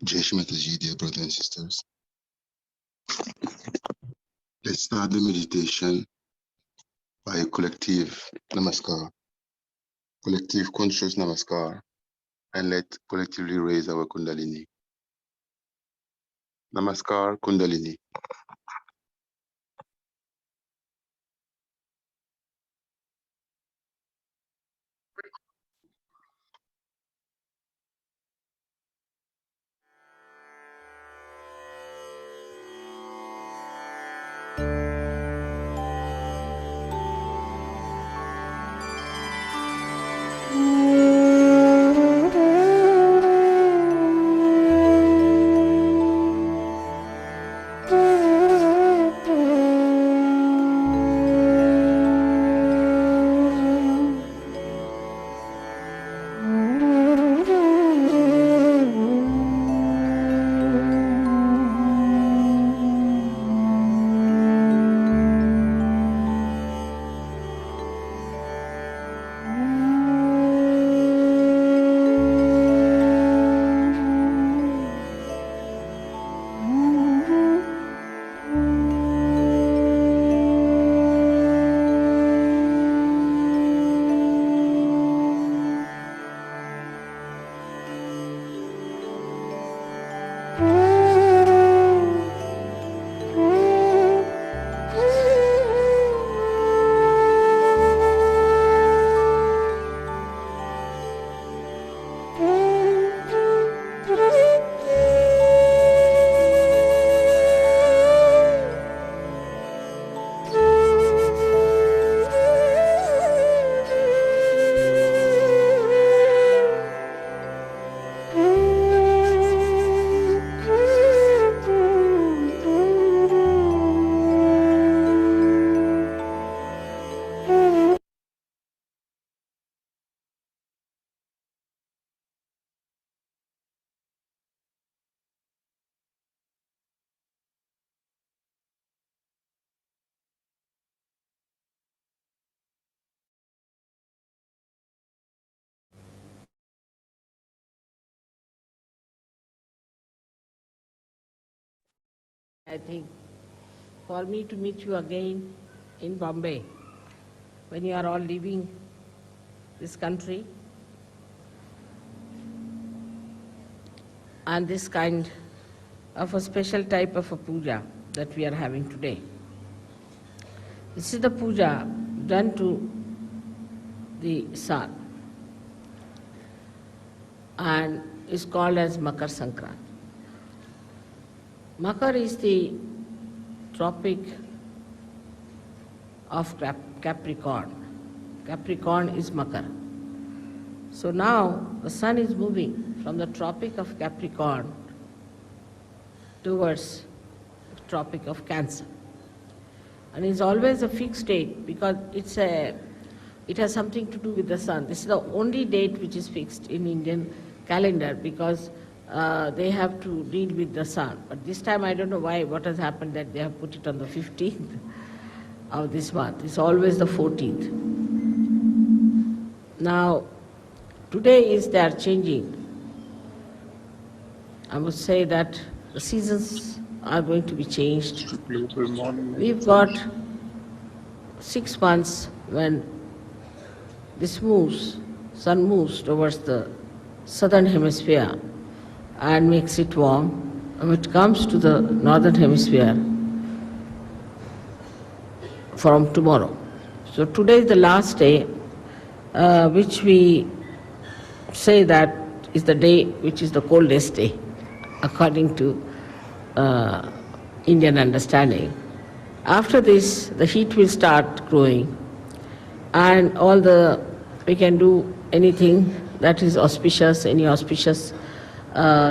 Jai Shri Mataji, dear brothers and sisters. Let's start the meditation by a collective namaskar, collective conscious namaskar, and let's collectively raise our Kundalini. Namaskar Kundalini. I think for me to meet you again in Bombay, when you are all leaving this country, and this kind of a special type of a puja that we are having today. This is the puja done to the sun and is called as Makar Sankranti. Makar is the tropic of Capricorn. Capricorn is Makar. So now the sun is moving from the tropic of Capricorn towards the tropic of Cancer. And it's always a fixed date because it has something to do with the sun. This is the only date which is fixed in Indian calendar because they have to deal with the sun. But this time I don't know why, what has happened that they have put it on the 15th of this month. It's always the 14th. Now, today is they are changing. I must say that the seasons are going to be changed. We've got 6 months when this moves, sun moves towards the southern hemisphere and makes it warm. When it comes to the northern hemisphere from tomorrow. So today is the last day which we say that is the day which is the coldest day according to Indian understanding. After this, the heat will start growing and we can do anything that is auspicious, any auspicious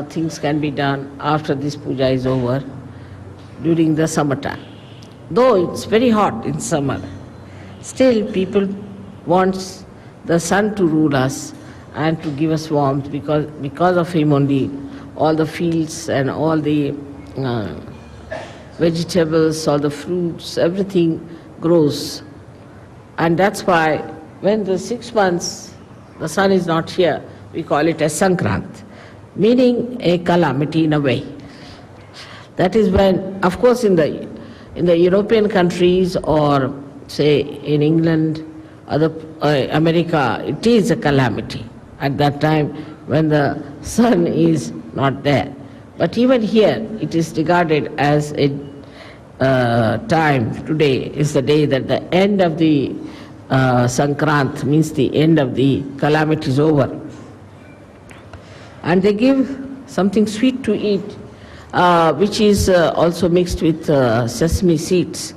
things can be done after this puja is over during the summertime. Though it's very hot in summer, still people want the sun to rule us and to give us warmth because of him only all the fields and all the vegetables, all the fruits, everything grows. And that's why when the 6 months the sun is not here, we call it as Sankrant, meaning a calamity in a way. That is when, of course, in the European countries or say in England, other America, it is a calamity at that time when the sun is not there. But even here, it is regarded as a time. Today is the day that the end of the Sankrant, means the end of the calamity is over. And they give something sweet to eat, which is also mixed with sesame seeds.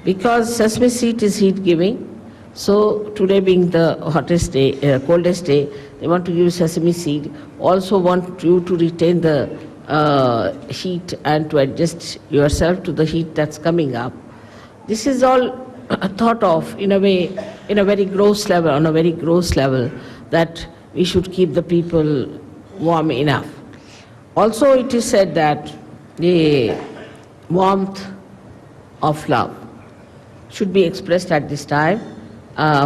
Because sesame seed is heat giving, so today being the hottest day, coldest day, they want to give sesame seed. Also want you to retain the heat and to adjust yourself to the heat that's coming up. This is all thought of in a way, in a very gross level, on a very gross level, that we should keep the people warm enough. Also it is said that the warmth of love should be expressed at this time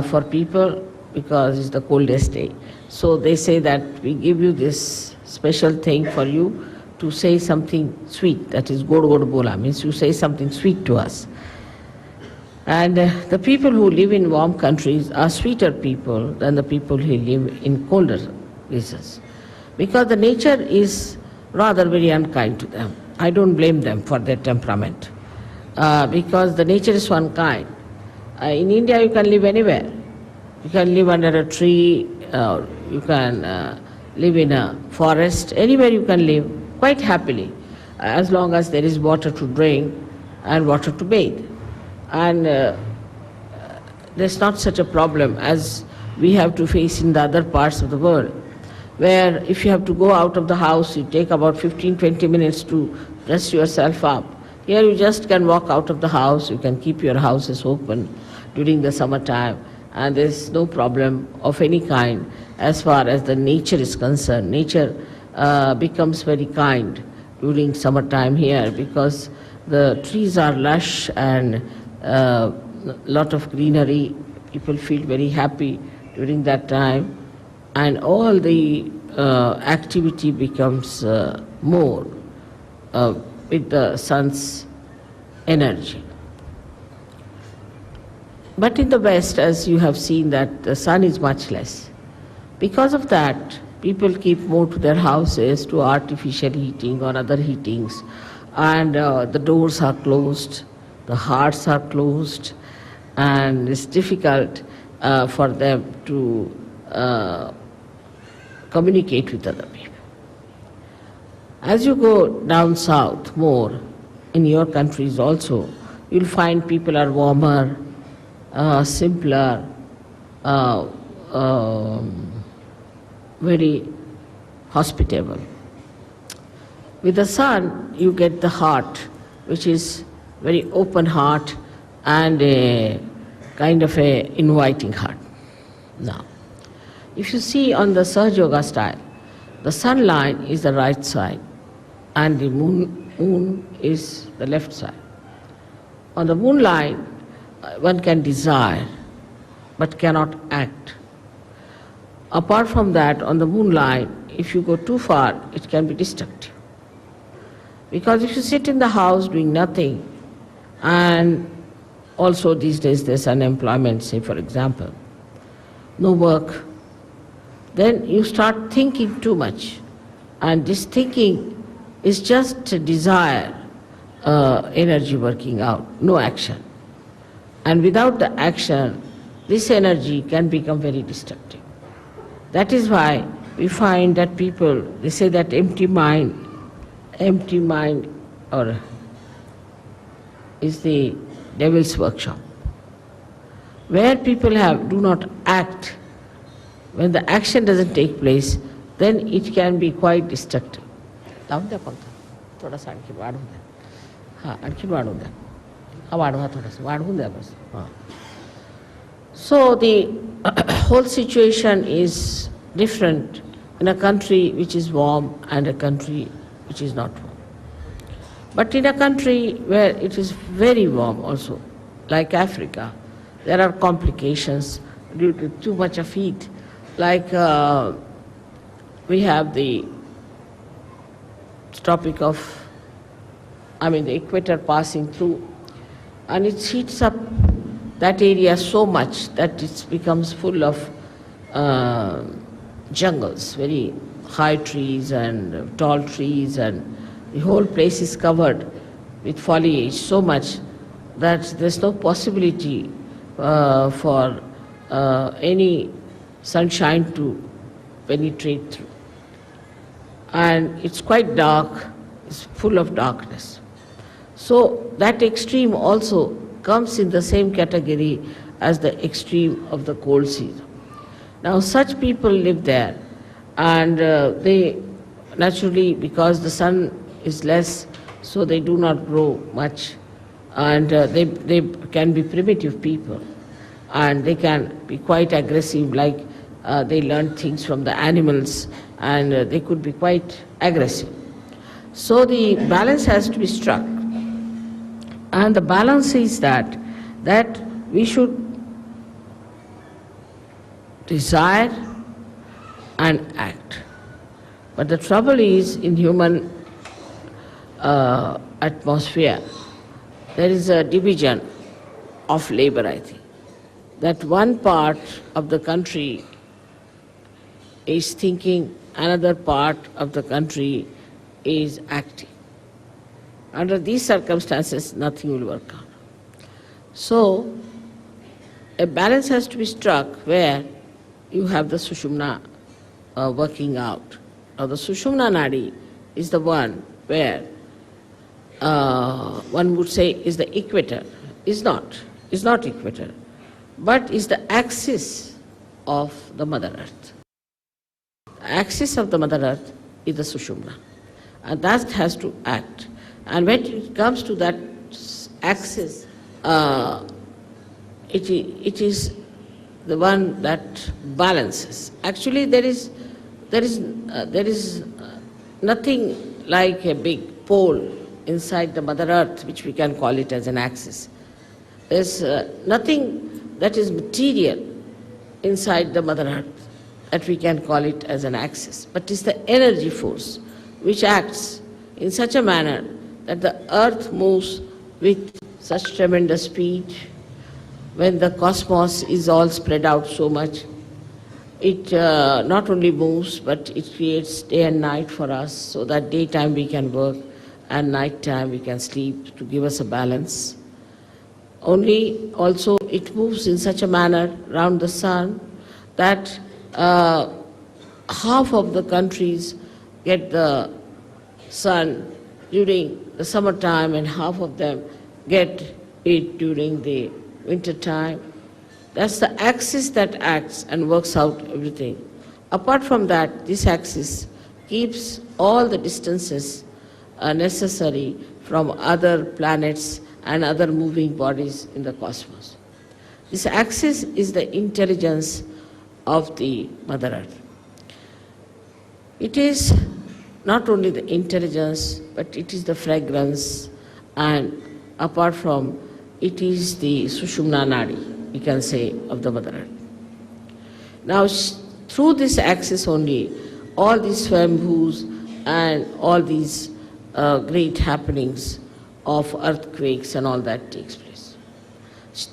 for people, because it's the coldest day. So they say that we give you this special thing for you to say something sweet, that is god god bola, means you say something sweet to us. And the people who live in warm countries are sweeter people than the people who live in colder places, because the nature is rather very unkind to them. I don't blame them for their temperament, because the nature is so unkind. In India you can live anywhere. You can live under a tree, you can live in a forest, anywhere you can live quite happily, as long as there is water to drink and water to bathe. And there's not such a problem as we have to face in the other parts of the world, where if you have to go out of the house, you take about 15-20 minutes to dress yourself up. Here you just can walk out of the house, you can keep your houses open during the summertime, and there's no problem of any kind as far as the nature is concerned. Nature becomes very kind during summertime here, because the trees are lush and lot of greenery. People feel very happy during that time, and all the activity becomes more with the sun's energy. But in the West, as you have seen, that the sun is much less. Because of that, people keep more to their houses, to artificial heating or other heatings, and the doors are closed, the hearts are closed, and it's difficult for them to communicate with other people. As you go down south more, in your countries also, you'll find people are warmer, simpler, very hospitable. With the sun, you get the heart, which is very open heart and a kind of a inviting heart. Now, if you see on the Sahaja Yoga style, the sun line is the right side and the moon is the left side. On the moon line, one can desire but cannot act. Apart from that, on the moon line, if you go too far, it can be destructive. Because if you sit in the house doing nothing, and also these days there's unemployment, say for example, no work, then you start thinking too much. And this thinking is just a desire, energy working out, no action. And without the action, this energy can become very destructive. That is why we find that people, they say that empty mind or is the devil's workshop. Where people do not act, when the action doesn't take place, then it can be quite destructive. So the whole situation is different in a country which is warm and a country which is not warm. But in a country where it is very warm also, like Africa, there are complications due to too much of heat. Like we have the topic of, the equator passing through, and it heats up that area so much that it becomes full of jungles, very high trees and tall trees, and the whole place is covered with foliage so much that there's no possibility for any sunshine to penetrate through. And it's quite dark, it's full of darkness. So that extreme also comes in the same category as the extreme of the cold season. Now such people live there, and they naturally, because the sun is less, so they do not grow much, and they can be primitive people, and they can be quite aggressive, like they learn things from the animals, and they could be quite aggressive. So the balance has to be struck, and the balance is that we should desire and act. But the trouble is, in human atmosphere, there is a division of labor, I think. That one part of the country is thinking, another part of the country is acting. Under these circumstances, nothing will work out. So, a balance has to be struck where you have the Sushumna working out. Now, the Sushumna Nadi is the one where one would say is the equator. Is not equator, but is the axis of the Mother Earth. The axis of the Mother Earth is the Sushumna, and that has to act. And when it comes to that axis, it is the one that balances. Actually, there is nothing like a big pole inside the Mother Earth, which we can call it as an axis. There's nothing that is material inside the Mother Earth that we can call it as an axis, but it's the energy force which acts in such a manner that the Earth moves with such tremendous speed. When the cosmos is all spread out so much, it not only moves, but it creates day and night for us, so that daytime we can work and nighttime we can sleep, to give us a balance. Only also it moves in such a manner round the sun that half of the countries get the sun during the summertime and half of them get it during the winter time. That's the axis that acts and works out everything. Apart from that, this axis keeps all the distances necessary from other planets and other moving bodies in the cosmos. This axis is the intelligence of the Mother Earth. It is not only the intelligence, but it is the fragrance, and apart from it is the Sushumna Nadi, we can say, of the Mother Earth. Now, through this axis only, all these swambhus and all these great happenings of earthquakes and all that takes place.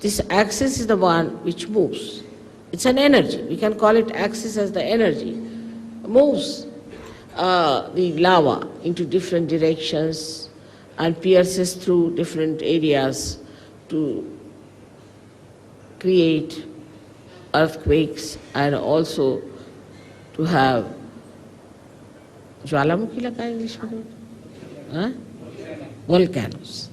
This axis is the one which moves. It's an energy. We can call it axis as the energy. Moves the lava into different directions and pierces through different areas to create earthquakes and also to have ज्वालामुखी लगा English में volcanoes.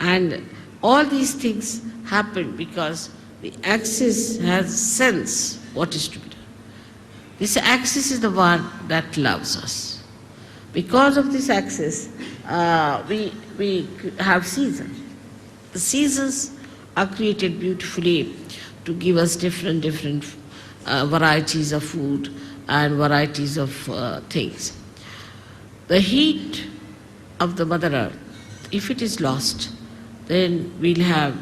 And all these things happen because the axis has sense what is to be done. This axis is the one that loves us. Because of this axis, we have seasons. The seasons are created beautifully to give us different varieties of food and varieties of things. The heat of the Mother Earth, if it is lost, then we'll have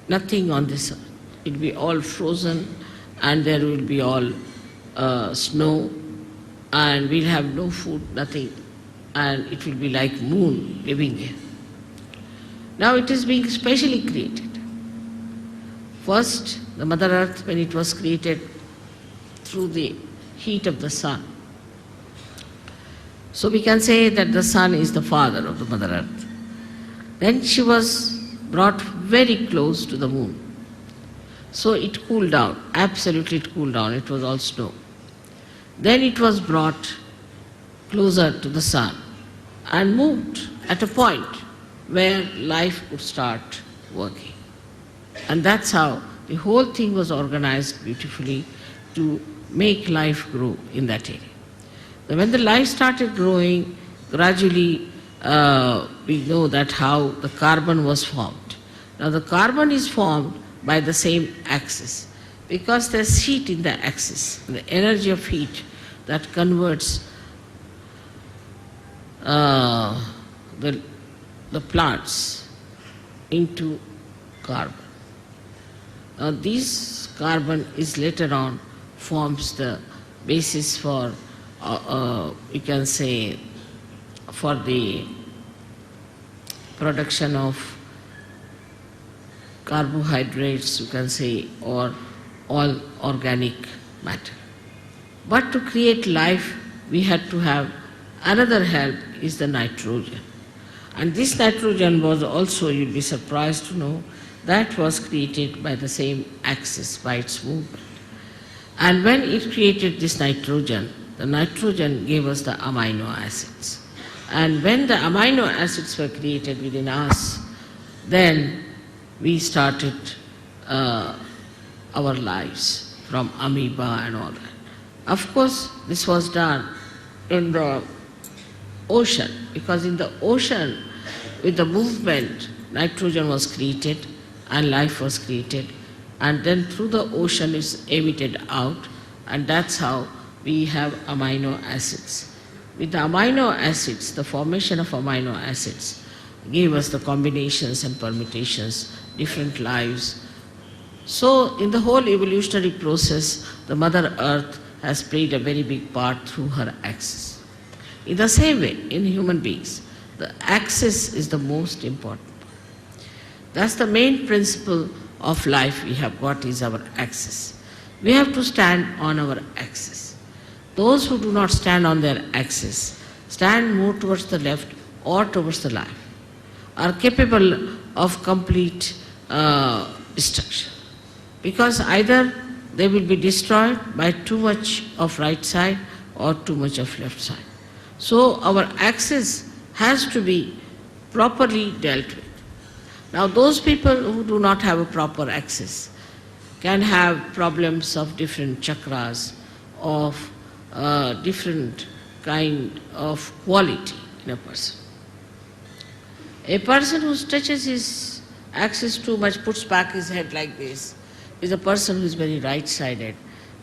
nothing on this earth. It will be all frozen and there will be all snow and we'll have no food, nothing, and it will be like moon living there. Now it is being specially created. First, the Mother Earth, when it was created through the heat of the sun. So we can say that the sun is the father of the Mother Earth. Then she was brought very close to the moon. So it cooled down, absolutely it cooled down, it was all snow. Then it was brought closer to the sun and moved at a point where life could start working. And that's how the whole thing was organized beautifully to make life grow in that area. Then when the life started growing, gradually we know that how the carbon was formed. Now the carbon is formed by the same axis because there's heat in the axis, the energy of heat that converts the plants into carbon. Now this carbon is later on forms the basis for, you can say, for the production of carbohydrates, you can say, or all organic matter. But to create life, we had to have another help, is the nitrogen. And this nitrogen was also, you'll be surprised to know, that was created by the same axis, by its movement. And when it created this nitrogen, the nitrogen gave us the amino acids. And when the amino acids were created within us, then we started our lives from amoeba and all that. Of course, this was done in the ocean, because in the ocean, with the movement, nitrogen was created and life was created, and then through the ocean is emitted out, and that's how we have amino acids. With the amino acids, the formation of amino acids gave us the combinations and permutations, different lives. So in the whole evolutionary process, the Mother Earth has played a very big part through her axis. In the same way, in human beings, the axis is the most important. That's the main principle of life we have got, is our axis. We have to stand on our axis. Those who do not stand on their axis, stand more towards the left or towards the left, are capable of complete destruction. Because either they will be destroyed by too much of right side or too much of left side. So our axis has to be properly dealt with. Now those people who do not have a proper axis can have problems of different chakras, of different kind of quality in a person. A person who stretches his axis too much, puts back his head like this, is a person who is very right-sided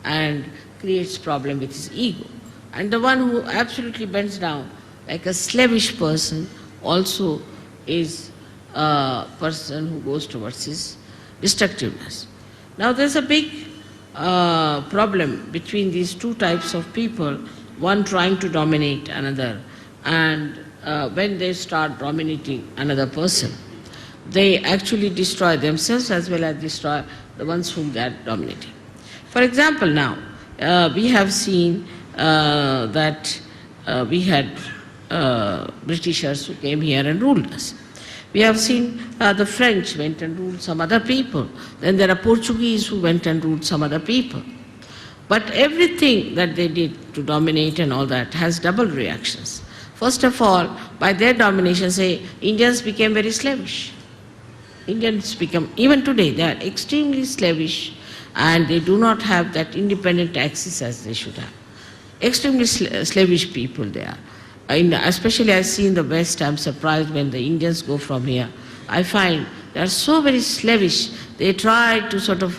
and creates problem with his ego. And the one who absolutely bends down, like a slavish person, also is a person who goes towards his destructiveness. Now there's a big problem between these two types of people, one trying to dominate another, and when they start dominating another person, they actually destroy themselves as well as destroy the ones whom they are dominating. For example, now, we have seen that we had Britishers who came here and ruled us. We have seen the French went and ruled some other people. Then there are Portuguese who went and ruled some other people. But everything that they did to dominate and all that has double reactions. First of all, by their domination, say, Indians became very slavish. Indians become, even today, they are extremely slavish and they do not have that independent axis as they should have. Extremely slavish people they are. Especially I see in the West, I'm surprised when the Indians go from here. I find they are so very slavish. They try to sort of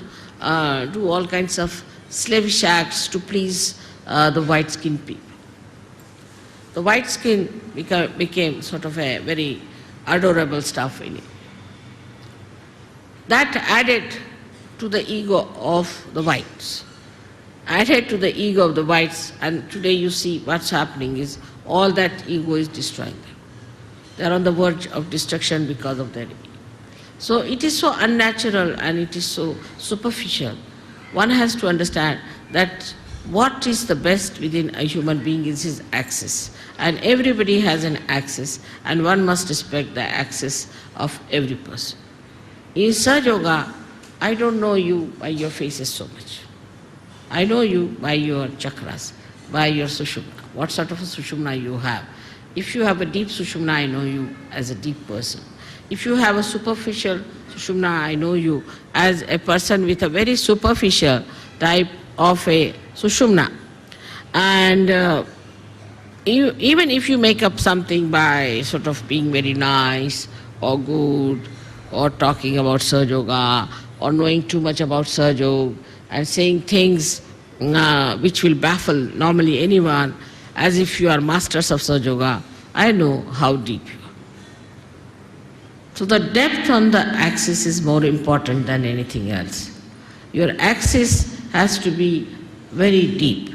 do all kinds of slavish acts to please the white-skinned people. The white skin became sort of a very adorable stuff in it. That added to the ego of the whites. added to the ego of the whites, and today you see what's happening is all that ego is destroying them. They are on the verge of destruction because of their ego. So it is so unnatural and it is so superficial. One has to understand that what is the best within a human being is his axis. And everybody has an axis, and one must respect the axis of every person. In Sahaja Yoga, I don't know you by your faces so much. I know you by your chakras, by your Sushumna, what sort of a Sushumna you have. If you have a deep Sushumna, I know you as a deep person. If you have a superficial Sushumna, I know you as a person with a very superficial type of a Sushumna. And even if you make up something by sort of being very nice or good or talking about Sahaja Yoga or knowing too much about Sahaja Yoga and saying things which will baffle normally anyone as if you are masters of Sahaja Yoga, I know how deep you are. So the depth on the axis is more important than anything else. Your axis has to be very deep.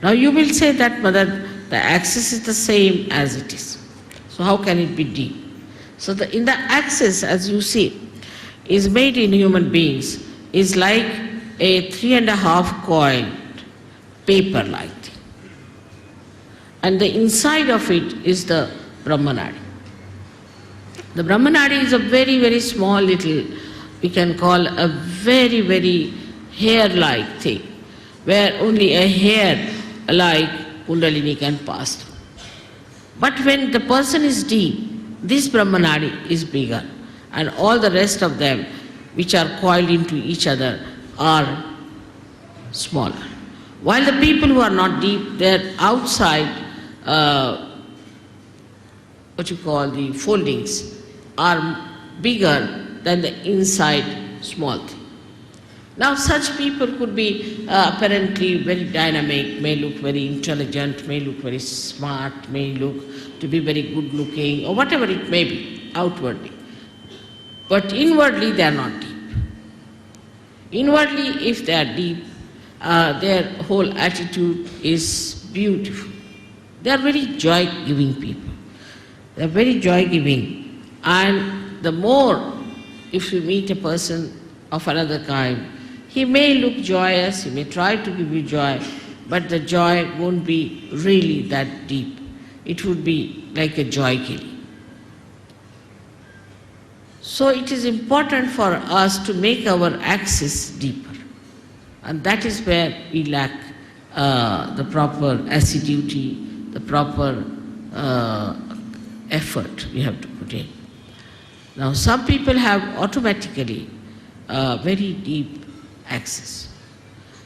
Now you will say that, Mother, the axis is the same as it is. So how can it be deep? So in the axis, as you see, is made in human beings, is like a 3.5 coiled paper-like thing. And the inside of it is the Brahmanadi. The Brahmanadi is a very, very small little, we can call a very, very hair-like thing, where only a hair like Kundalini can pass through. But when the person is deep, this Brahmanadi is bigger, and all the rest of them, which are coiled into each other, are smaller. While the people who are not deep, their outside, what you call the foldings, are bigger than the inside small thing. Now such people could be apparently very dynamic, may look very intelligent, may look very smart, may look to be very good looking, or whatever it may be, outwardly. But inwardly they are not deep. Inwardly, if they are deep, their whole attitude is beautiful. They are very joy-giving people. They are very joy-giving. And the more, if you meet a person of another kind, he may look joyous, he may try to give you joy, but the joy won't be really that deep. It would be like a joy killing. So it is important for us to make our axis deeper. And that is where we lack the proper assiduity, the proper effort we have to put in. Now some people have automatically very deep axis.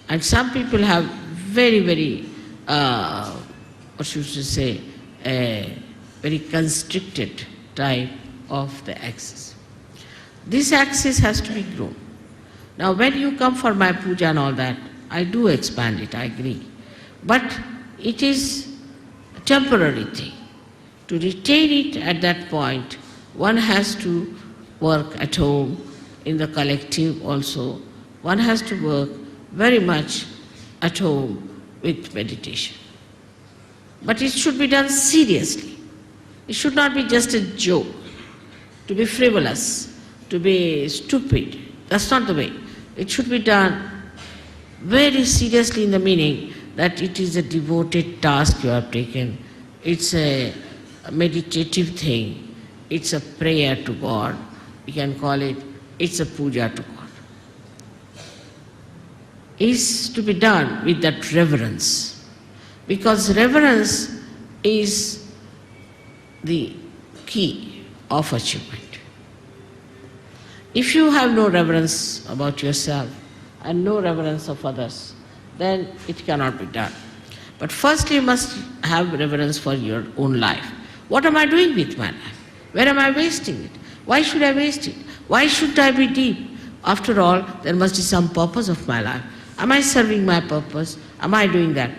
And some people have very, very, what should you say, a very constricted type of the axis. This axis has to be grown. Now when you come for my puja and all that, I do expand it, I agree. But it is a temporary thing. To retain it at that point, one has to work at home, in the collective also. One has to work very much at home with meditation. But it should be done seriously. It should not be just a joke, to be frivolous, to be stupid. That's not the way. It should be done very seriously in the meaning that it is a devoted task you have taken. It's a meditative thing. It's a prayer to God. We can call it, it's a puja to God. Is to be done with that reverence. Because reverence is the key of achievement. If you have no reverence about yourself and no reverence of others, then it cannot be done. But first you must have reverence for your own life. What am I doing with my life? Where am I wasting it? Why should I waste it? Why should I be deep? After all, there must be some purpose of my life. Am I serving my purpose? Am I doing that?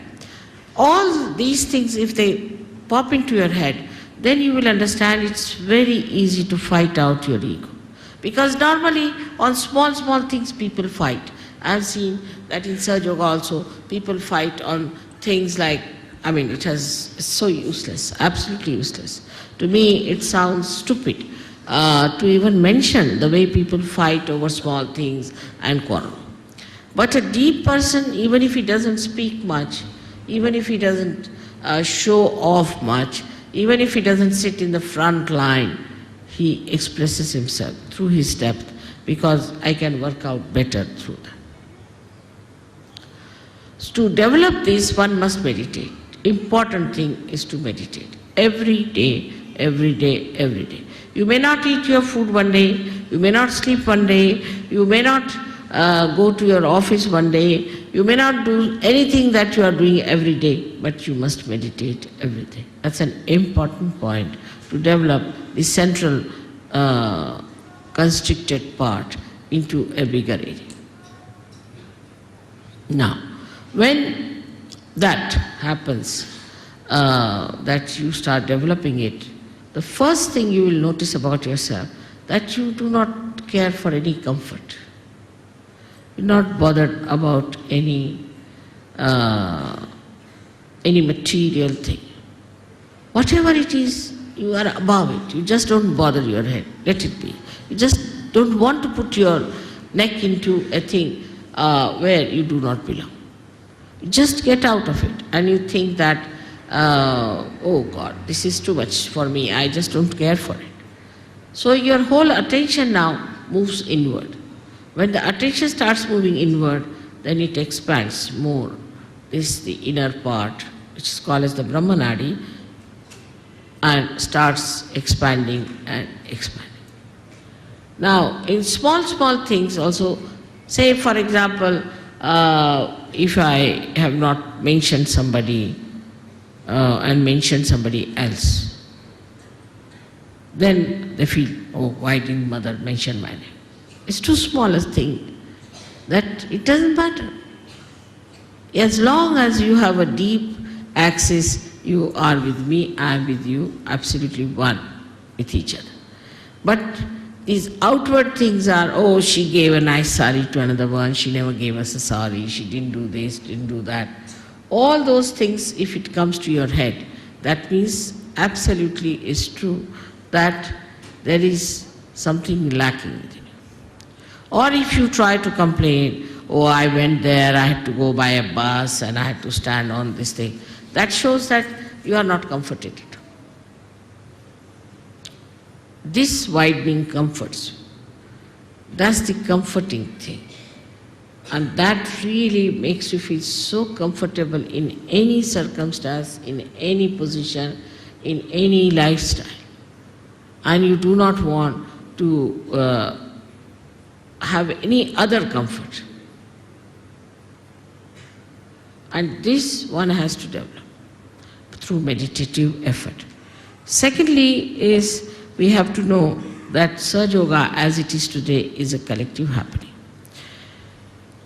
All these things, if they pop into your head, then you will understand it's very easy to fight out your ego. Because normally on small, small things people fight. I've seen that in Sahaja Yoga also, people fight on things like, it's so useless, absolutely useless. To me, it sounds stupid to even mention the way people fight over small things and quarrel. But a deep person, even if he doesn't speak much, even if he doesn't show off much, even if he doesn't sit in the front line, he expresses himself through his depth, because I can work out better through that. So to develop this, one must meditate. Important thing is to meditate. Every day, every day, every day. You may not eat your food one day, you may not sleep one day, you may not go to your office one day, you may not do anything that you are doing every day, but you must meditate every day. That's an important point to develop the central constricted part into a bigger area. Now, when that happens, that you start developing it, the first thing you will notice about yourself, that you do not care for any comfort. You're not bothered about any material thing. Whatever it is, you are above it. You just don't bother your head. Let it be. You just don't want to put your neck into a thing where you do not belong. You just get out of it and you think that, oh God, this is too much for me. I just don't care for it. So your whole attention now moves inward. When the attention starts moving inward, then it expands more. This is the inner part, which is called as the Brahmanadi, and starts expanding and expanding. Now, in small, small things also, say for example, if I have not mentioned somebody and mentioned somebody else, then they feel, oh, why didn't mother mention my name? It's too small a thing that it doesn't matter. As long as you have a deep axis, you are with me, I am with you, absolutely one with each other. But these outward things are, oh, she gave a nice sari to another one, she never gave us a sari, she didn't do this, didn't do that. All those things, if it comes to your head, that means absolutely is true that there is something lacking within you. Or if you try to complain, oh, I went there, I had to go by a bus and I had to stand on this thing, that shows that you are not comforted. This widening comforts you. That's the comforting thing. And that really makes you feel so comfortable in any circumstance, in any position, in any lifestyle. And you do not want to have any other comfort. And this one has to develop through meditative effort. Secondly is, we have to know that Sahaja Yoga as it is today is a collective happening.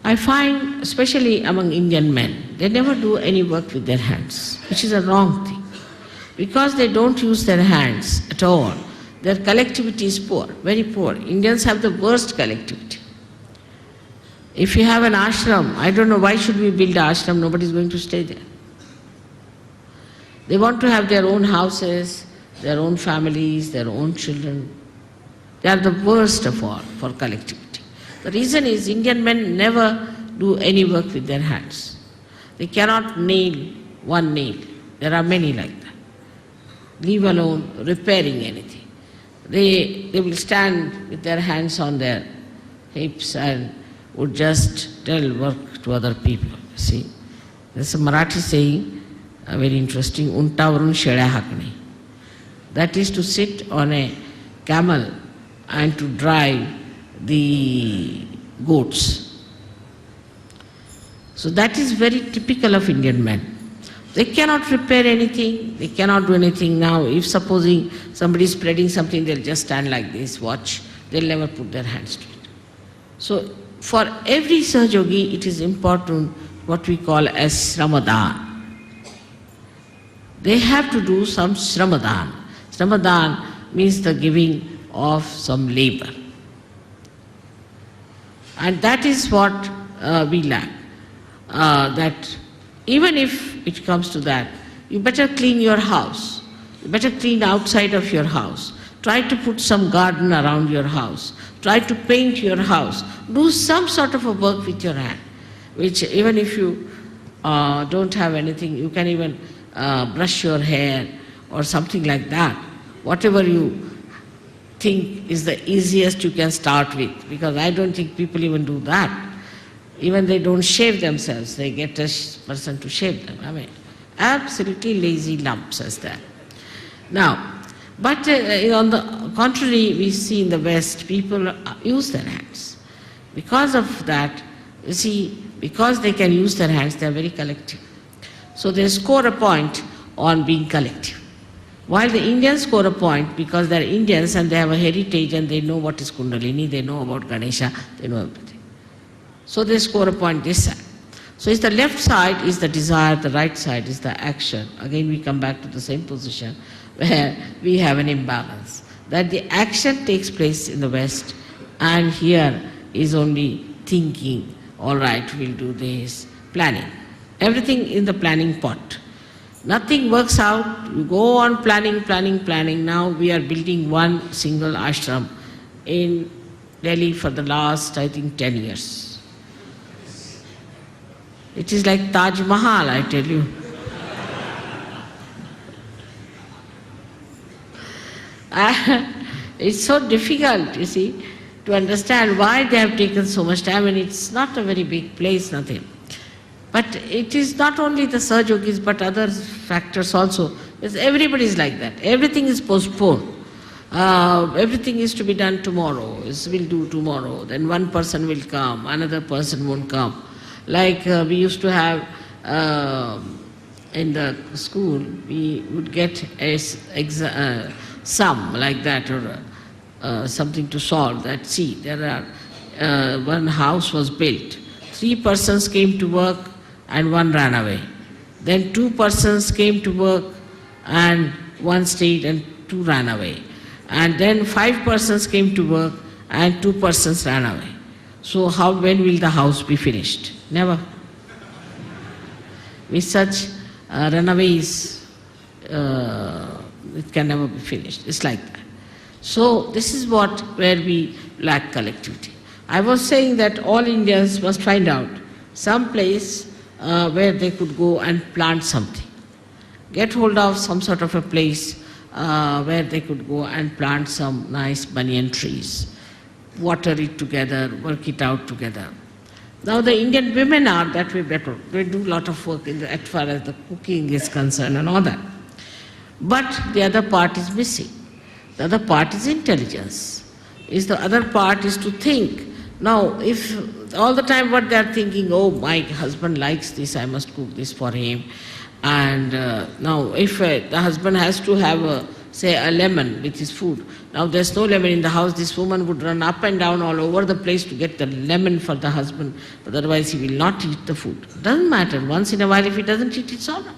I find, especially among Indian men, they never do any work with their hands, which is a wrong thing. Because they don't use their hands at all, their collectivity is poor, very poor. Indians have the worst collectivity. If you have an ashram, I don't know why should we build an ashram, nobody is going to stay there. They want to have their own houses, their own families, their own children. They are the worst of all for collectivity. The reason is Indian men never do any work with their hands. They cannot nail one nail. There are many like that. Leave alone repairing anything. They will stand with their hands on their hips and would just tell work to other people. See, there's a Marathi saying, very interesting, untavarun shedya hakne. That is to sit on a camel and to drive the goats. So that is very typical of Indian men. They cannot repair anything, they cannot do anything now. If supposing somebody is spreading something, they'll just stand like this, watch, they'll never put their hands to it. So for every Sahaja Yogi, it is important what we call as Sramadan. They have to do some Sramadan. Sramadan means the giving of some labor. And that is what we lack. That even if it comes to that, you better clean your house. You better clean outside of your house. Try to put some garden around your house. Try to paint your house. Do some sort of a work with your hand, which even if you don't have anything, you can even brush your hair or something like that. Whatever you think is the easiest you can start with, because I don't think people even do that. Even they don't shave themselves, they get a person to shave them. I mean, absolutely lazy lumps as that. Now, but on the contrary, we see in the West, people use their hands. Because of that, you see, because they can use their hands, they are very collective. So they score a point on being collective. While the Indians score a point because they are Indians and they have a heritage and they know what is Kundalini, they know about Ganesha, they know everything. So they score a point this side. So it's the left side is the desire, the right side is the action. Again we come back to the same position where we have an imbalance. That the action takes place in the West and here is only thinking, all right, we'll do this, planning. Everything in the planning pot. Nothing works out, you go on planning, planning, planning. Now we are building one single ashram in Delhi for the last, I think, 10 years. It is like Taj Mahal, I tell you. It's so difficult, you see, to understand why they have taken so much time, and it's not a very big place, nothing. But it is not only the Sahajogis, but other factors also. Because everybody is like that. Everything is postponed. Everything is to be done tomorrow. We'll do tomorrow. Then one person will come, another person won't come. Like we used to have in the school, we would get a sum like that, or something to solve. That see, there are one house was built. 3 persons came to work and 1 ran away. Then 2 persons came to work and 1 stayed and 2 ran away. And then 5 persons came to work and 2 persons ran away. So when will the house be finished? Never. With such runaways, it can never be finished. It's like that. So this is where we lack collectivity. I was saying that all Indians must find out some place where they could go and plant something. Get hold of some sort of a place where they could go and plant some nice banyan trees, water it together, work it out together. Now the Indian women are that way better. They do a lot of work as far as the cooking is concerned and all that. But the other part is missing. The other part is intelligence. The other part is to think. Now, if all the time what they are thinking, oh, my husband likes this, I must cook this for him. And now, if the husband has to have, say, a lemon with his food, now there's no lemon in the house, this woman would run up and down all over the place to get the lemon for the husband, but otherwise he will not eat the food. Doesn't matter, once in a while if he doesn't eat, it's all right.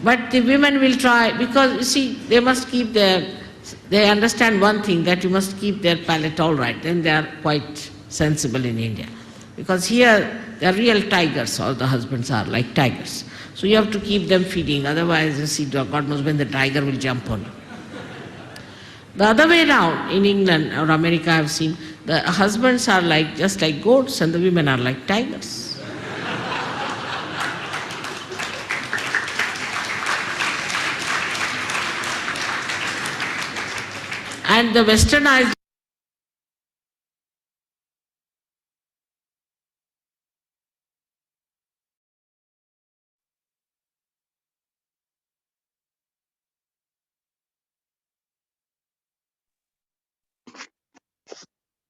But the women will try, because you see, they understand one thing, that you must keep their palate all right, then they are quite sensible in India. Because here, they are real tigers, all the husbands are like tigers. So you have to keep them feeding, otherwise you see, God knows when the tiger will jump on you. The other way around, in England or America I've seen, the husbands are just like goats and the women are like tigers. And the westernized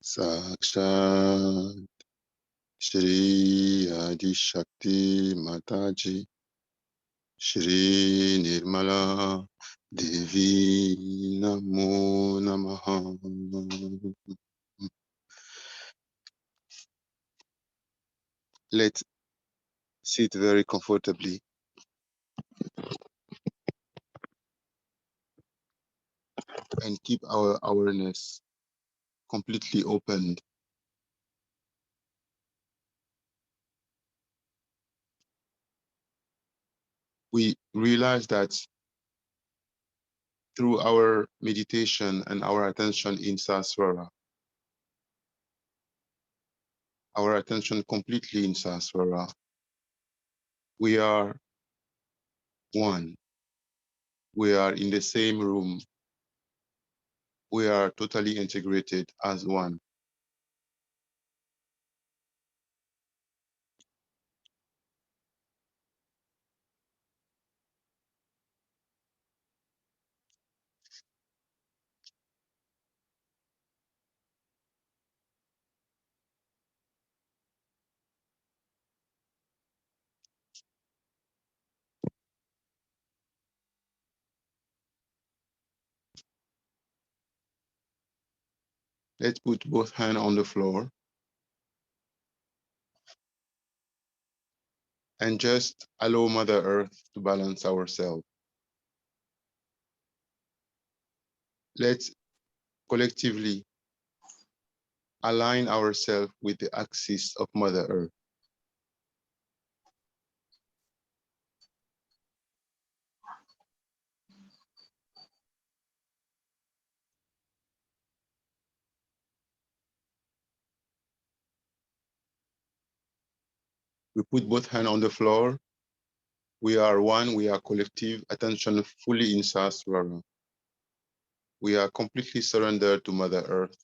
Sakshat Shri Adi Shakti Mataji Shri Nirmala Devi Namo Namaha. Let's sit very comfortably and keep our awareness completely opened. We realize that through our meditation and our attention in Saswara, our attention completely in Saswara, we are one. We are in the same room. We are totally integrated as one. Let's put both hands on the floor and just allow Mother Earth to balance ourselves. Let's collectively align ourselves with the axis of Mother Earth. We put both hands on the floor. We are one, we are collective, attention fully in Saswara. We are completely surrendered to Mother Earth,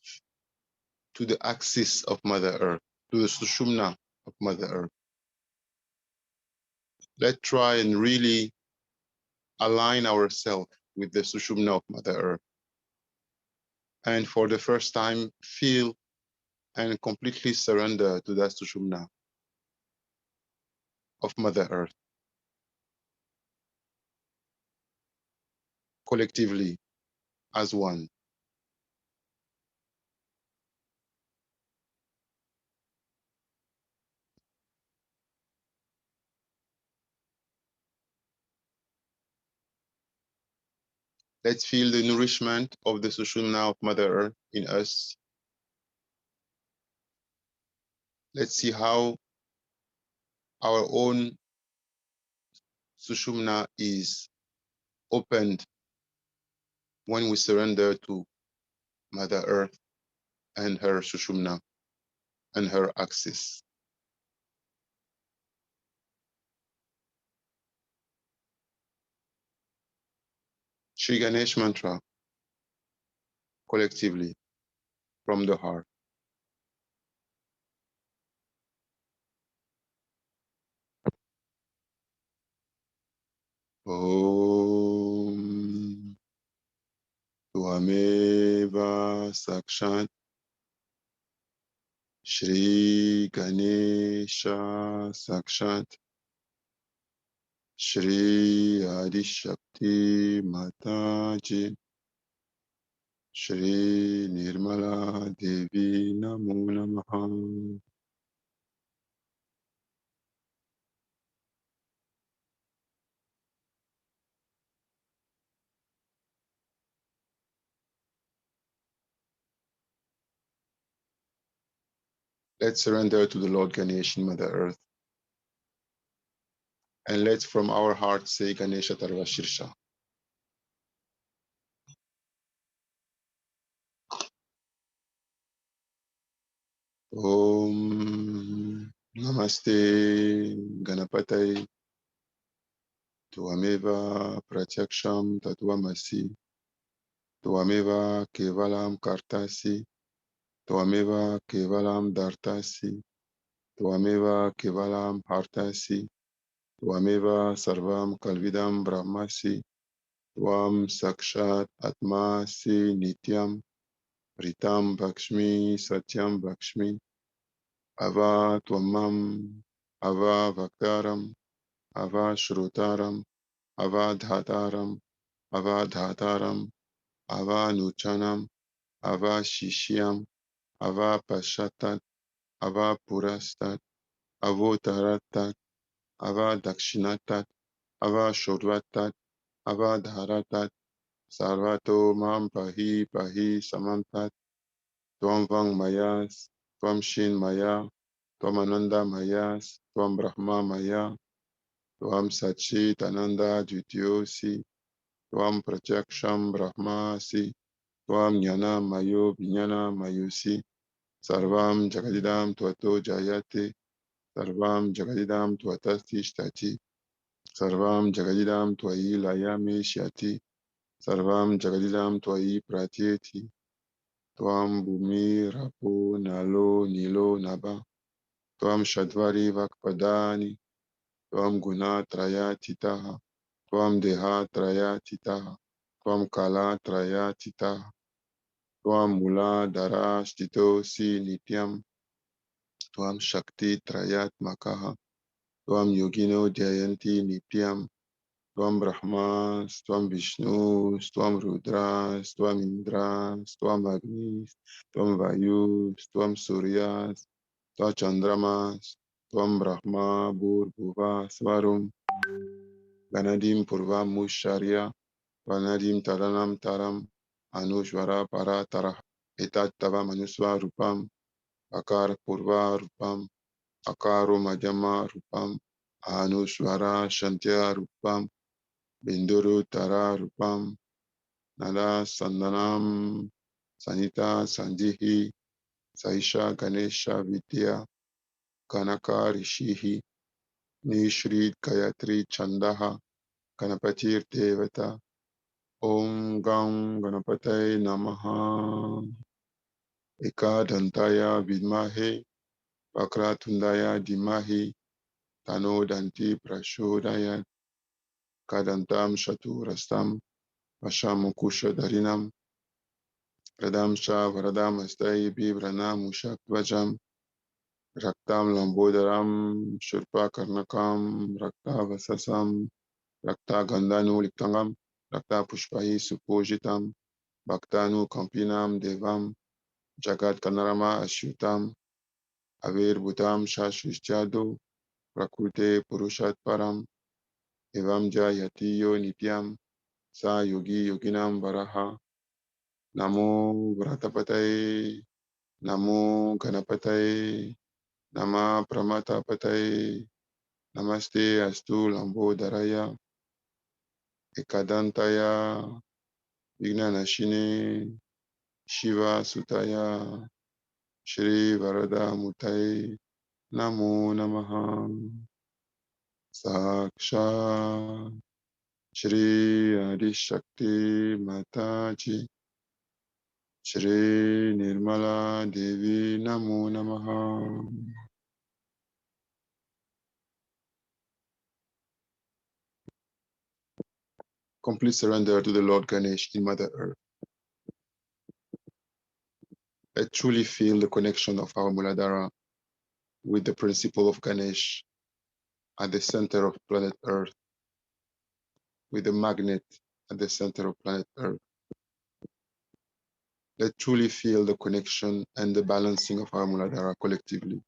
to the axis of Mother Earth, to the Sushumna of Mother Earth. Let's try and really align ourselves with the Sushumna of Mother Earth. And for the first time, feel and completely surrender to that Sushumna of Mother Earth, collectively, as one. Let's feel the nourishment of the Sushumna of Mother Earth in us. Let's see how our own Sushumna is opened when we surrender to Mother Earth and her Sushumna and her axis. Shri Ganesh mantra, collectively, from the heart. Om Tvameva Sakshat Shri Ganesha Sakshat Shri Adi Shakti Mataji Shri Nirmala Devi Namo Namaha. Let's surrender to the Lord Ganesh in Mother Earth. And let's from our heart say Ganesha Tarva Shirsha. Om Namaste Ganapatai Tvameva Pratyaksham Tatvamasi Tvameva Kevalam Kartasi Tvameva Kevalam Dartasi Tvameva Kevalam Hartasi Tvameva Sarvam Kalvidam Brahmasi Tvam Sakshat Atmasi Nityam Ritam Bhakshmi Satyam Bhakshmi Ava Tvamam Ava Vaktaram Ava Shrutaram Ava Dhataram Ava Dhataram Ava Nuchanam Ava Shishyam Ava Pashatat Ava Purastat Avotaratat Ava Dakshinatat Ava Shurvatat Ava Dharatat Sarvato Mam Pahi Pahi Samantat Tvam Vang Mayas, Tvam Shin Maya, Tvam Ananda Mayas, Tvam Brahma Maya, Tvam Sachit Ananda Dvityosi, Tvam Pratyaksham Brahmasi, Tvam Jnana Mayo Vijnana Mayusi, Sarvam Jagadidam Tvato Jayate, Sarvam Jagadidam Tvatasti Shtati, Sarvam Jagadidam Tvayi Layami Shyati, Sarvam Jagadidam Tvayi Pratyeti, Tvam Bhumi Rapo Nalo Nilo Naba, Tvam Shadvari Vakpadani, Tvam Guna Traya Titaha, Tvam Deha Traya Titaha, Tvam Kala Traya Titaha, Tvam Mula Dara Stito Si Nityam, Tvam Shakti Trayat Makaha, Tvam Yogino Jayanti Nityam, Tvam Brahmas, Tvam Vishnus, Tvam Rudras, Tvam Indras, Tvam Agnis, Tvam Vayus, Tvam Suryas, Tvam Chandramas, Tvam Brahma, Bhuva, Svarum, Ganadim Purva Musharya, Vanadim Taranam Taram, Anushvara Para Tarah, Etat Tava Manusva Rupam, Akar Purva Rupam, Akaru Majama Rupam, Anushvara Shantya Rupam, Binduru Tara Rupam, Nala Sandanam, Sanita Sanjihi, Saisha Ganesha Vidya, Kanaka Rishihi, Nishri Gayatri Chandaha, Ganapatir Devata, Om Gam Ganapatay Namaha, Ekadantaya Vidmahe, Vakratundaya Dimahi, Tano Danti Prashodaya, Kadantam Shaturastam, Vashamukusha Darinam, Pradamsha Varadam Astai Bibranam Ushakvajam, Raktam Lambodaram, Shurpa Karnakam, Rakta Vasasam, Rakta Gandanu Liktangam, Rakta Pushpahi Supojitam, Bhaktanu Kampinam Devam, Jagat Kanarama Ashutam, Avir Bhutam Shashvishyado, Prakrute Purushat Param, Evam Jayatiyo Nityam, Sa Yogi Yoginam Varaha, Namo Vratapataye, Namo Ganapataye, Nama Pramatapataye, Namaste Astu Lambodaraya, Ekadantaya, Vignanashine, Shiva Sutaya, Shri Varada Mutaye, Namo Namaha, Saksha, Shri Adi Shakti Mataji, Shri Nirmala Devi Namo Namaha. Complete surrender to the Lord Ganesh in Mother Earth. I truly feel the connection of our Muladhara with the principle of Ganesh at the center of planet Earth, with the magnet at the center of planet Earth. I truly feel the connection and the balancing of our Muladhara collectively.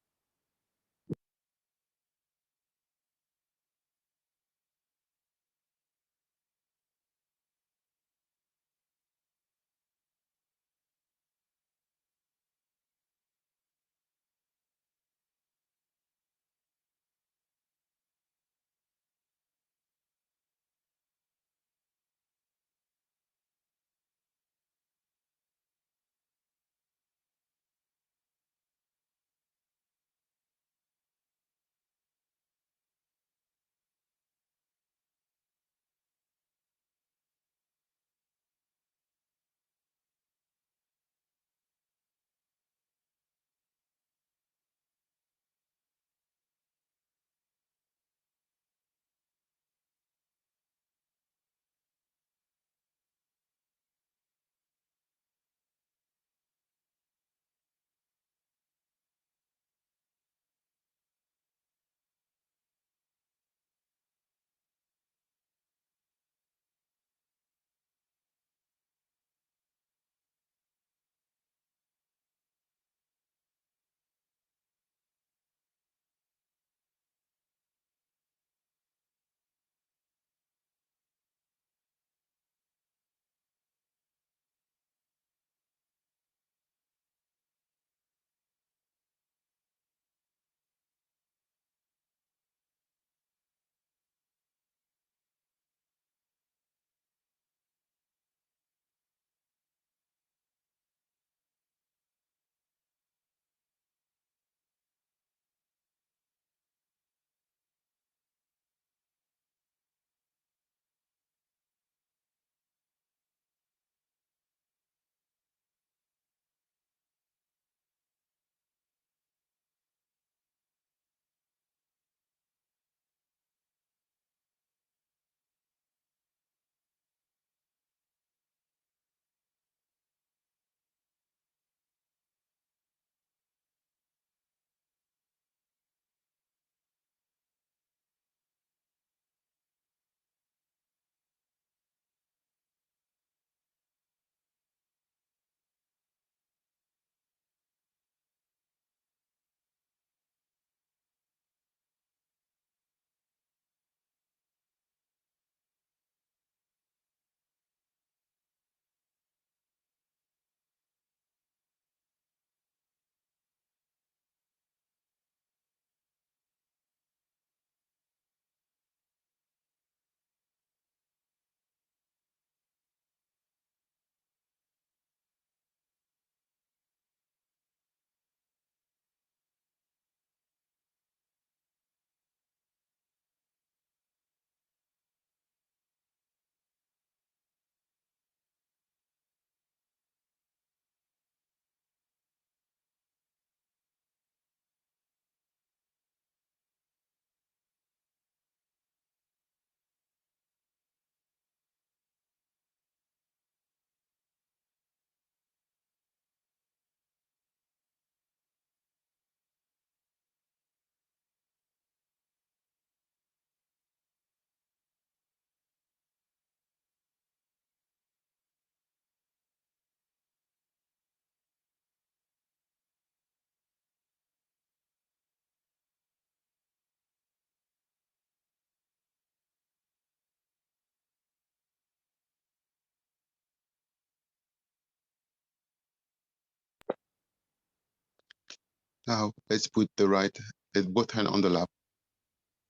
Now let's put both hand on the lap,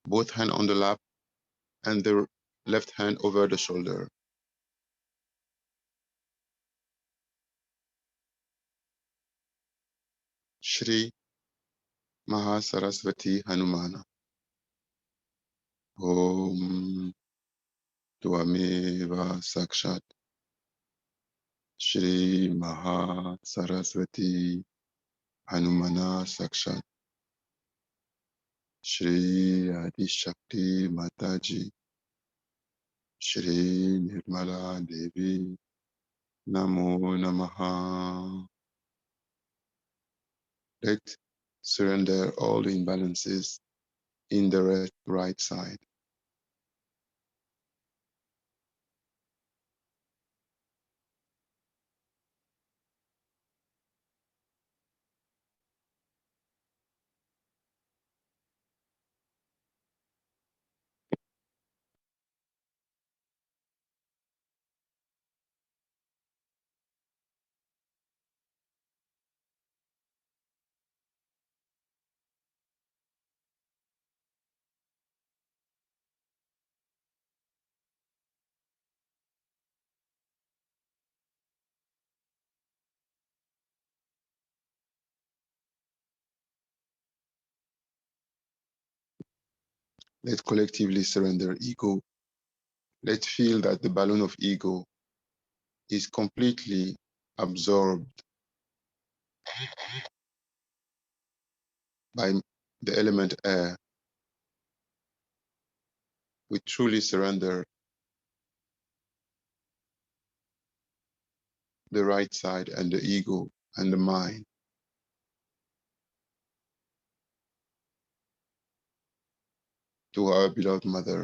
both hand on the lap, and the left hand over the shoulder. Shri Mahasaraswati Hanumana. Om Tvameva Sakshat. Shri Mahasaraswati Hanumana Sakshat. Shri Adi Shakti Mataji. Shri Nirmala Devi. Namo Namaha. Let's surrender all the imbalances in the right side. Let's collectively surrender ego. Let's feel that the balloon of ego is completely absorbed by the element air. We truly surrender the right side and the ego and the mind to our beloved mother.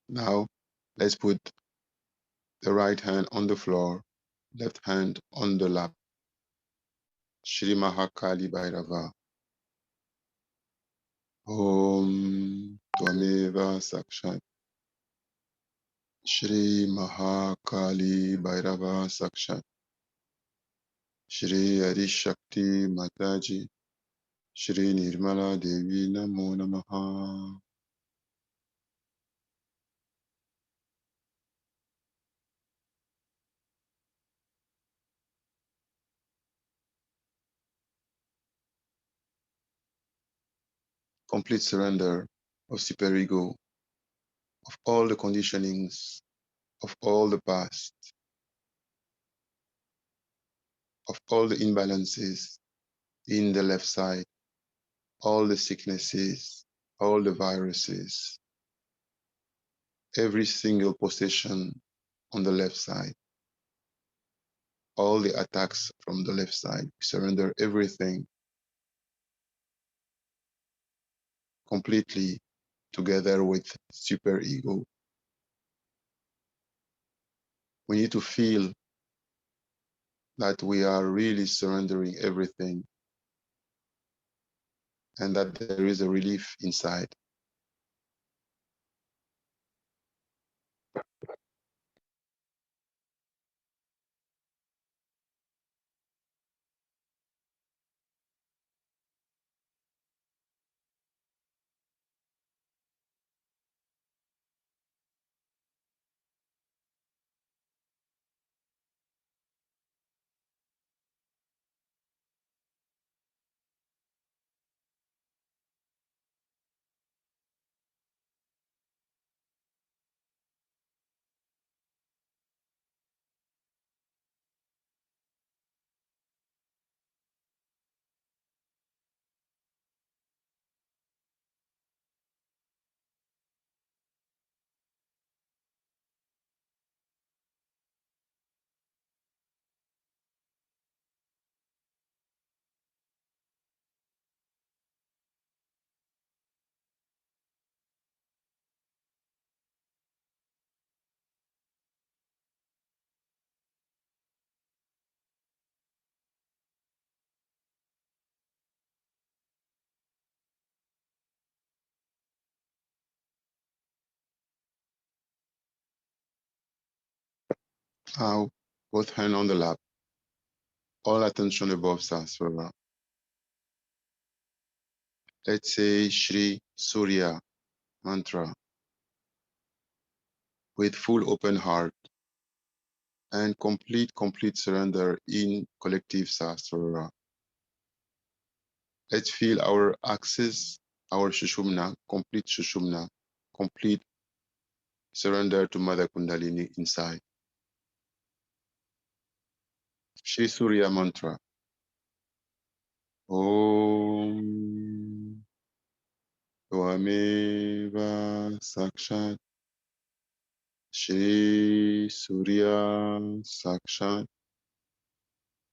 Now, let's put the right hand on the floor, left hand on the lap. Shri Mahakali Bhairava. Om Tvameva Sakshat. Shri Mahakali Bhairava Sakshat. Shri Adi Shakti Mataji. Shri Nirmala Devi Namo Namaha. Complete surrender of superego, of all the conditionings, of all the past, of all the imbalances in the left side, all the sicknesses, all the viruses, every single possession on the left side, all the attacks from the left side. We surrender everything completely together with superego. We need to feel that we are really surrendering everything and that there is a relief inside. Now, both hands on the lap, all attention above Sahasrara. Let's say Shri Surya mantra with full open heart and complete surrender in collective Sahasrara. Let's feel our axis, our Sushumna, complete surrender to Mother Kundalini inside. Shri Surya mantra. Om Tvameva Sakshat Shri Surya Sakshat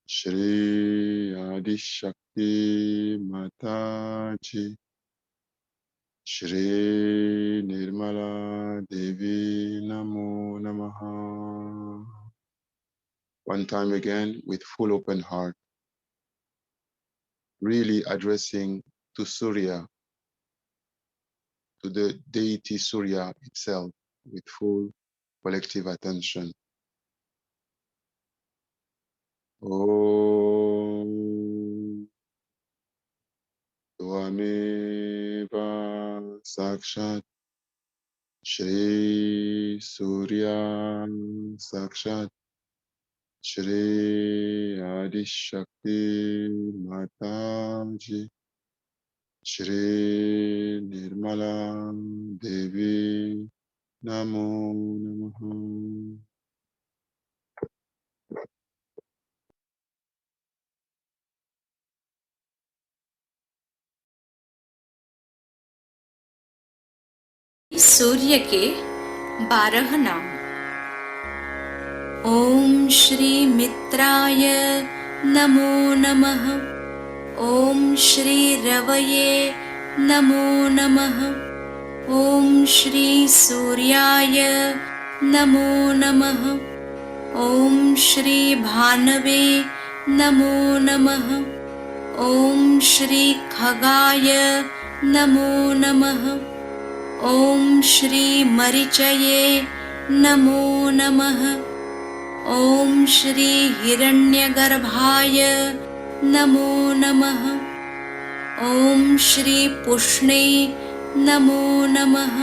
Shri Adi Shakti Mataji Shri Nirmala Devi Namo Namaha. One time again with full open heart, really addressing to Surya, to the deity Surya itself, with full collective attention. Om Tvameva Sakshat Shri Surya Sakshat Shri Adi Shakti Mataji Shri Nirmala Devi Namo Namaha. सूर्य के 12 नाम। ओम श्री मित्राय नमो नमः। ओम श्री रवये नमो नमः। ओम श्री सूर्याय नमो नमः। ओम श्री भानवे नमो नमः। ओम श्री खगाय नमो नमः। ओम श्री मरीचये नमो नमः। ओम श्री हिरण्यगर्भाय नमो नमः। ओम श्री पुष्णे नमो नमः।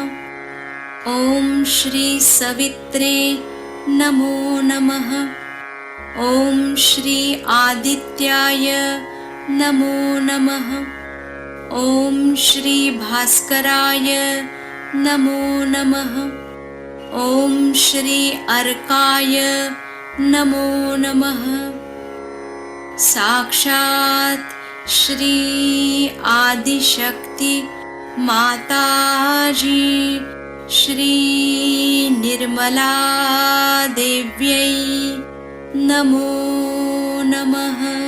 ओम श्री सवित्रे नमो नमः। ओम श्री आदित्याय नमो नमः। ओम श्री भास्कराय नमो नमः। ओम श्री अर्काय नमो नमः। साक्षात् श्री आदिशक्ति माताजी श्री निर्मला देव्यै नमो नमः।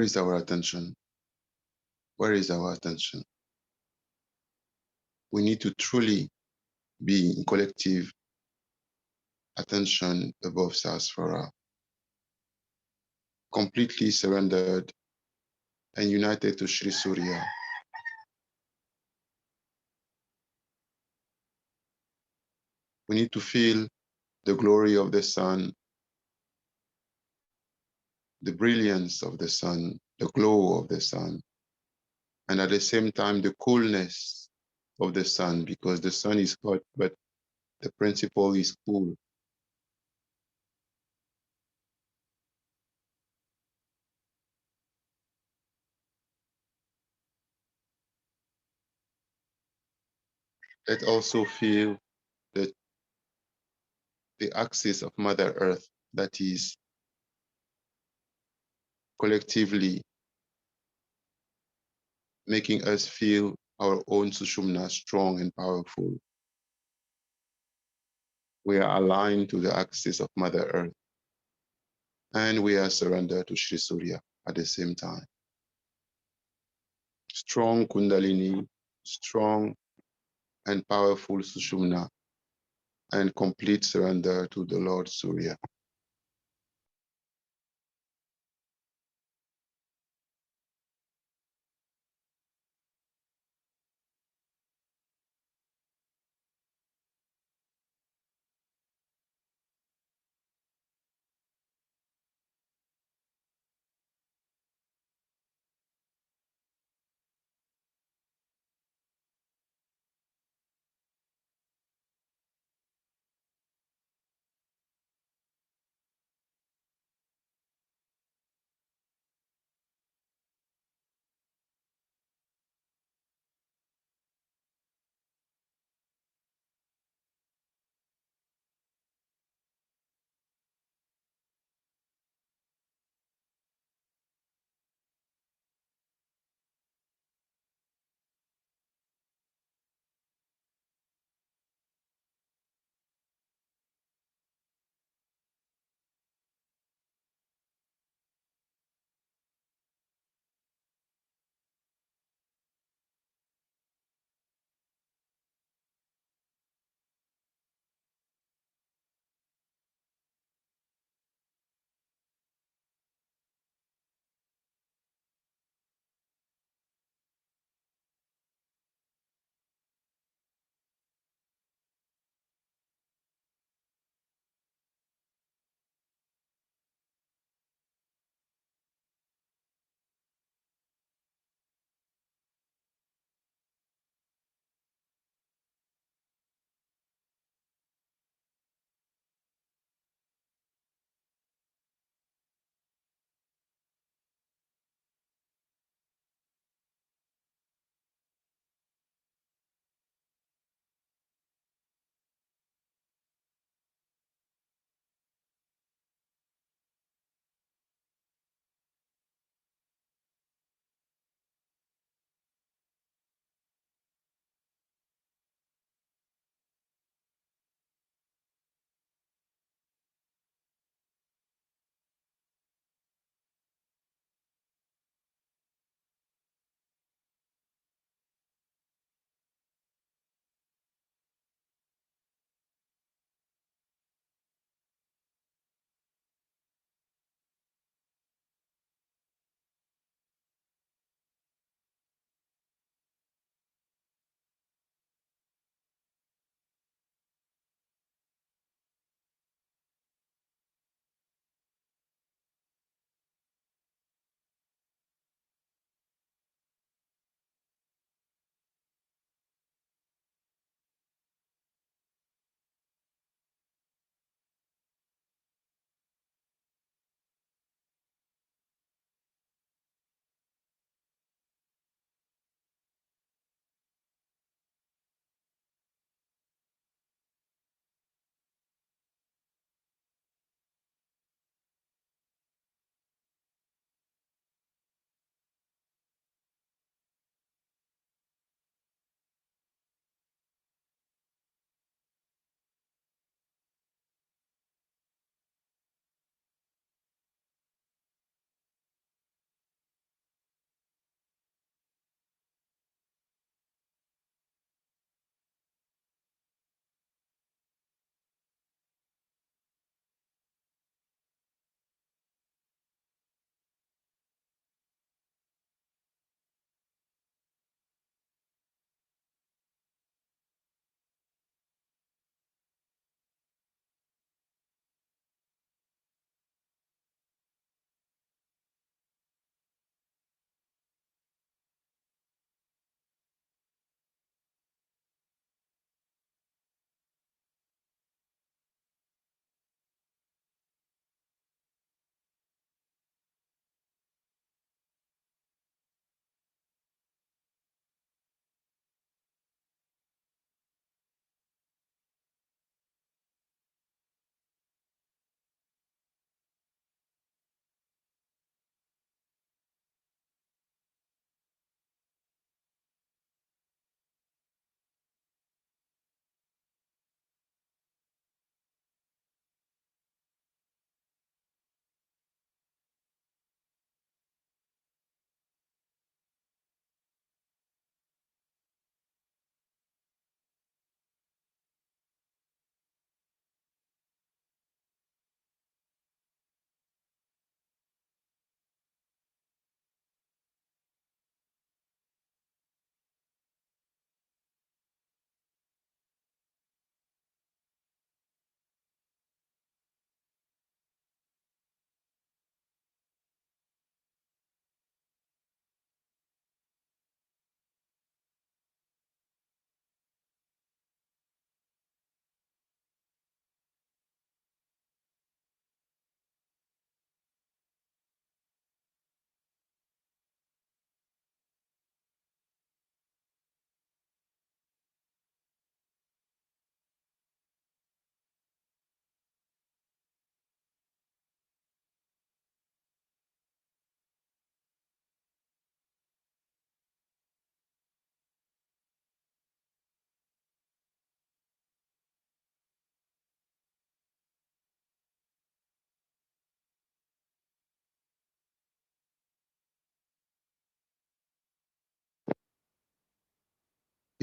is our attention? Where is our attention? We need to truly be in collective attention above Sahasrara, completely surrendered and united to Shri Surya. We need to feel the glory of the sun, the brilliance of the sun, the glow of the sun, and at the same time, the coolness of the sun, because the sun is hot, but the principle is cool. Let's also feel the, the axis of Mother Earth that is collectively making us feel our own Sushumna strong and powerful. We are aligned to the axis of Mother Earth, and we are surrendered to Shri Surya at the same time. Strong Kundalini, strong and powerful Sushumna, and complete surrender to the Lord Surya.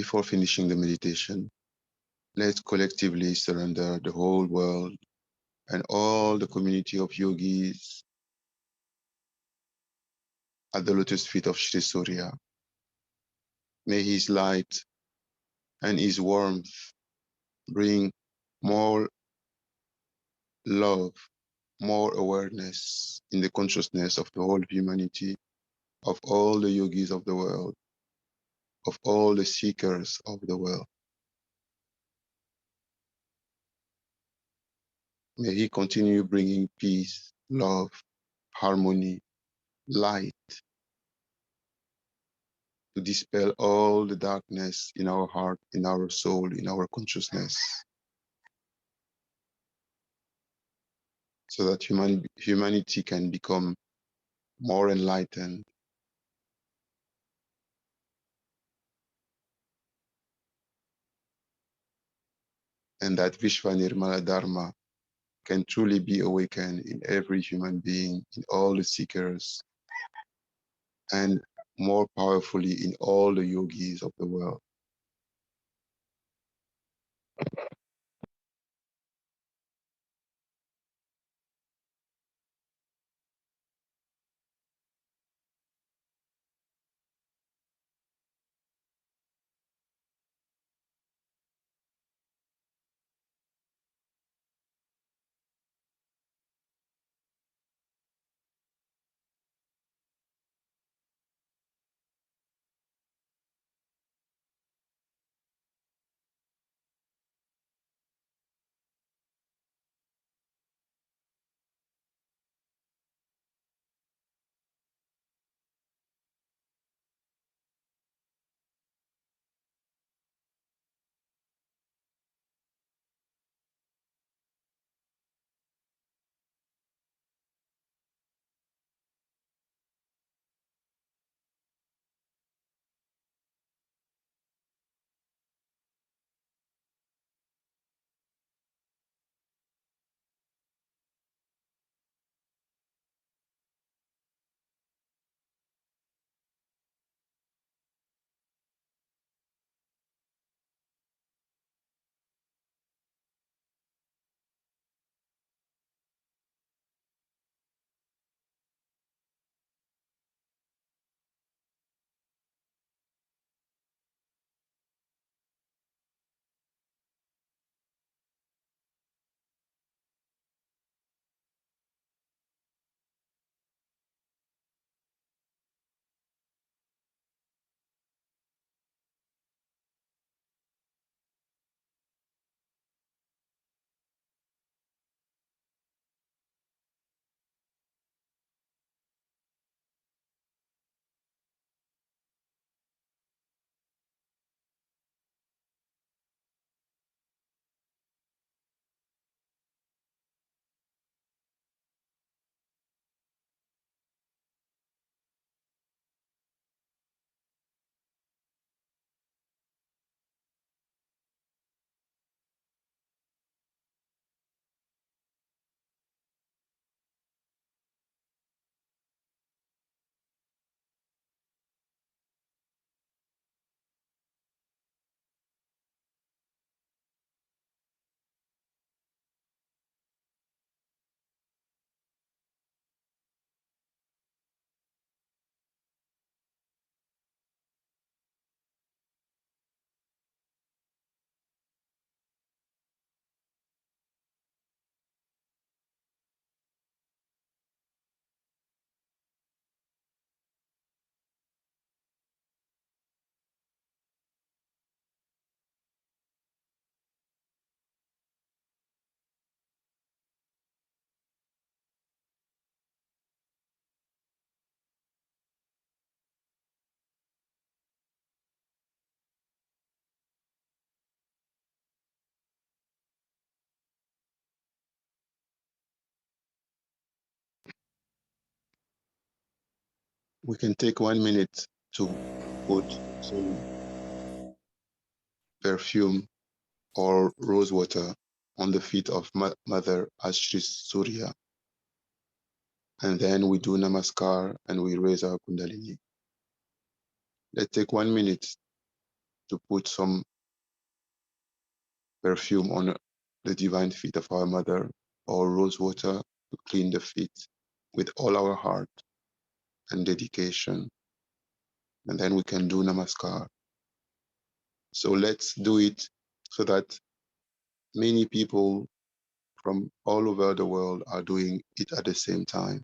Before finishing the meditation, let's collectively surrender the whole world and all the community of yogis at the lotus feet of Shri Surya. May his light and his warmth bring more love, more awareness in the consciousness of the whole humanity, of all the yogis of the world, of all the seekers of the world. May he continue bringing peace, love, harmony, light to dispel all the darkness in our heart, in our soul, in our consciousness, so that humanity can become more enlightened, and that Vishva Nirmala Dharma can truly be awakened in every human being, in all the seekers, and more powerfully in all the yogis of the world. We can take 1 minute to put some perfume or rose water on the feet of Mother Shri Surya. And then we do namaskar and we raise our kundalini. Let's take 1 minute to put some perfume on the divine feet of our mother, or rose water to clean the feet with all our heart and dedication. And then we can do namaskar. So let's do it so that many people from all over the world are doing it at the same time.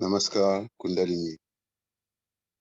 Namaskar, Kundalini.